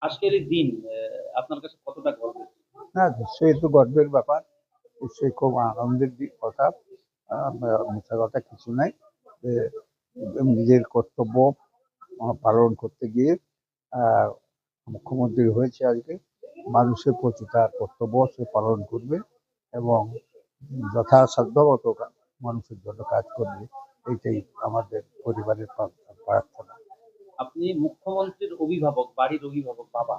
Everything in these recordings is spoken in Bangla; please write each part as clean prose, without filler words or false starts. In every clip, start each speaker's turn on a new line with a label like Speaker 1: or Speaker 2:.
Speaker 1: আজকের এই দিন আপনার কাছে কতটা গর্বের?
Speaker 2: না, নিশ্চয়ই তো গর্বের ব্যাপার। নিশ্চয়ই খুব আনন্দের কথা। মিথ্যা কথা কিছু নাই। যে নিজের কর্তব্য পালন করতে গিয়ে আহ, মুখ্যমন্ত্রী হয়েছে আজকে। মানুষের প্রতি তার কর্তব্য সে পালন করবে এবং যথাসাধ্যমতো মানুষের জন্য কাজ করবে। এইটাই আমাদের পরিবারের প্রার্থনা।
Speaker 1: আপনি মুখ্যমন্ত্রীর অভিভাবক, বাড়ির অভিভাবক, বাবা।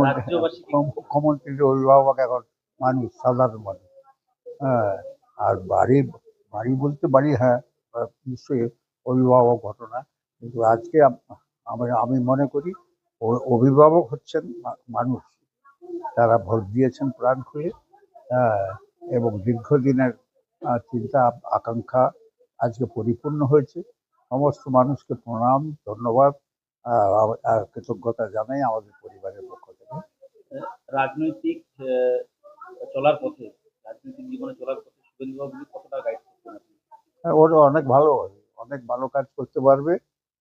Speaker 1: রাজ্যবাসীকে
Speaker 2: মুখ্যমন্ত্রীর অভিভাবক এখন মানুষ, সাধারণ মানুষ। হ্যাঁ, আর বাড়ি বাড়ি বলতে বাড়ি, হ্যাঁ, নিশ্চয়ই অভিভাবক ঘটনা। কিন্তু আজকে আমি মনে করি অভিভাবক হচ্ছেন মানুষ। তারা ভোট দিয়েছেন প্রাণ খুলে। হ্যাঁ, এবং দীর্ঘদিনের চিন্তা আকাঙ্ক্ষা আজকে পরিপূর্ণ হয়েছে। সমস্ত মানুষকে প্রণাম, ধন্যবাদ আর কৃতজ্ঞতা জানাই আমাদের পরিবারের পক্ষ থেকে।
Speaker 1: রাজনৈতিক চলার পথে, রাজনৈতিক জীবনে চলার পথে শুভেন্দুবাবু কতটা গাইড করতেন আপনি?
Speaker 2: ওর অনেক ভালো কাজ করতে পারবে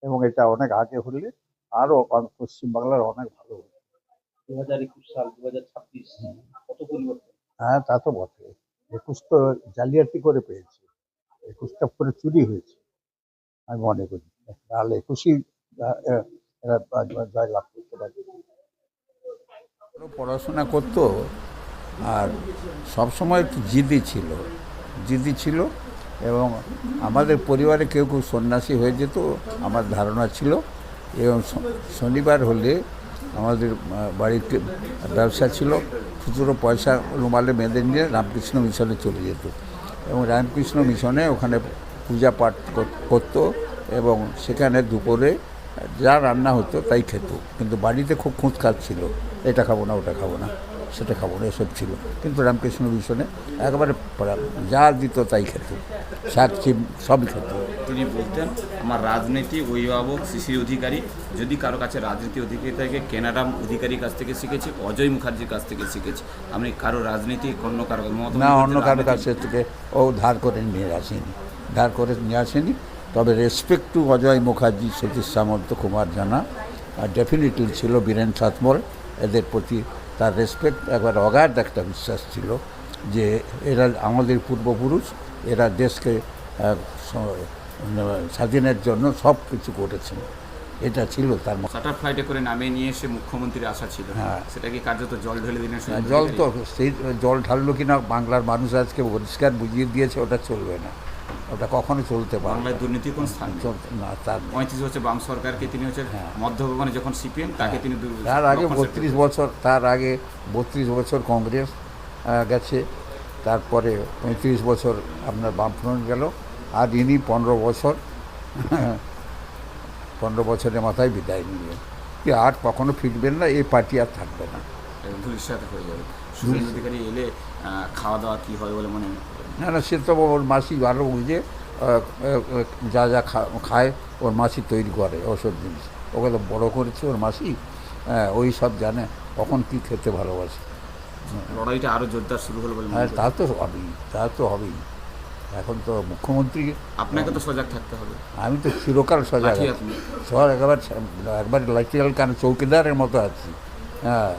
Speaker 2: এবং এটা অনেক আগে হলে আরো পশ্চিমবাংলার অনেক ভালো হবে।
Speaker 1: 2021 সাল, 2026 কত পরিবর্তন।
Speaker 2: হ্যাঁ, তা তো বটে। 21 তো জালিয়াতি করে পেয়েছে, 21টা করে চুরি হয়েছে আমি মনে করি। তাহলে 21ই জয়লাভ করতে পারবে।
Speaker 3: পড়াশোনা করতো আর সবসময় একটু জিদি ছিল এবং আমাদের পরিবারে কেউ কেউ সন্ন্যাসী হয়ে যেত আমার ধারণা ছিল। এবং শনিবার হলে আমাদের বাড়িতে ব্যবসা ছিল, খুচরো পয়সা রুমালে বেঁধে নিয়ে রামকৃষ্ণ মিশনে চলে যেত এবং রামকৃষ্ণ মিশনে ওখানে পূজা পাঠ করতো এবং সেখানে দুপুরে যা রান্না হতো তাই খেত। কিন্তু বাড়িতে খুব খুঁতখাত ছিল, এটা খাবো না, ওটা খাবো না, সেটা খাবো না, এসব ছিল। কিন্তু রামকৃষ্ণ মিশনে একবারে যা দিত তাই খেত, শাক সবই খেত।
Speaker 4: তিনি বলতেন, আমার রাজনীতি অভিভাবক শিশির অধিকারী। যদি কারো কাছে রাজনীতি অধিকারী থাকে, কেনারাম অধিকারীর কাছ থেকে শিখেছি, অজয় মুখার্জির কাছ থেকে শিখেছি। আমি কারো রাজনীতি অন্য কারো
Speaker 3: না, অন্য কারো কাছ থেকে ও ধার করে নিয়ে আসেনি। তবে রেসপেক্ট টু অজয় মুখার্জি, সতীশ সামন্ত, কুমার জানা আর ডেফিনেটলি ছিল বীরেন সাতমল। এদের প্রতি তার রেসপেক্ট, একবার অগাধ একটা বিশ্বাস ছিল যে এরা আমাদের পূর্বপুরুষ, এরা দেশকে স্বাধীনের জন্য সব কিছু করেছেন, এটা ছিল তার।
Speaker 4: চার্টার ফ্লাইটে করে নামিয়ে নিয়ে এসে মুখ্যমন্ত্রীর আশা ছিল।
Speaker 3: হ্যাঁ,
Speaker 4: সেটা কি কার্যত জল ঢেলে দিনের
Speaker 3: জল তো সেই জল ঢাললো কিনা বাংলার মানুষ আজকে পরিষ্কার বুঝিয়ে দিয়েছে, ওটা চলবে না, ওটা কখনো চলতে পারে।
Speaker 4: বাংলায় দুর্নীতির কোন স্থান
Speaker 3: না, তার
Speaker 4: 35 বছর বাম সরকারকে তিনি হচ্ছে মধ্যভবনে যখন সিপিএম তাকে তিনি
Speaker 3: তার আগে 32 বছর কংগ্রেস গেছে, তারপরে 35 বছর আপনার বামফ্রন্ট গেল, আর ইনি 15 বছরের মাথায় বিদায় নিলেন। কি আর কখনো ফিরবেন না, এই পার্টি আর থাকবে না,
Speaker 4: ধূলিসাৎ হয়ে যাবে। শুভেন্দু অধিকারী এলে খাওয়া দাওয়া কী হবে বলে মনে হয়?
Speaker 3: না, সে তো ওর মাসি ভালো বুঝে যা যা খায় ওর মাসি তৈরি করে ওসব জিনিস। ওকে তো বড়ো করেছে ওর মাসি, ওই সব জানে কখন কী খেতে ভালোবাসে।
Speaker 4: লড়াইটা আরও জোরদার শুরু হলো বলে।
Speaker 3: হ্যাঁ, তা তো হবেই। এখন তো মুখ্যমন্ত্রী,
Speaker 4: আপনাকে তো সজাগ থাকতে হবে।
Speaker 3: আমি তো চিরকাল সজাগ আছি, একবার লাঠিয়াল কারণ চৌকিদারের মতো আছি। হ্যাঁ,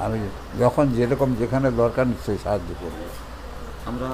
Speaker 3: আমি যখন যেরকম যেখানে দরকার নিশ্চয়ই সাহায্য করবো।
Speaker 4: আমরা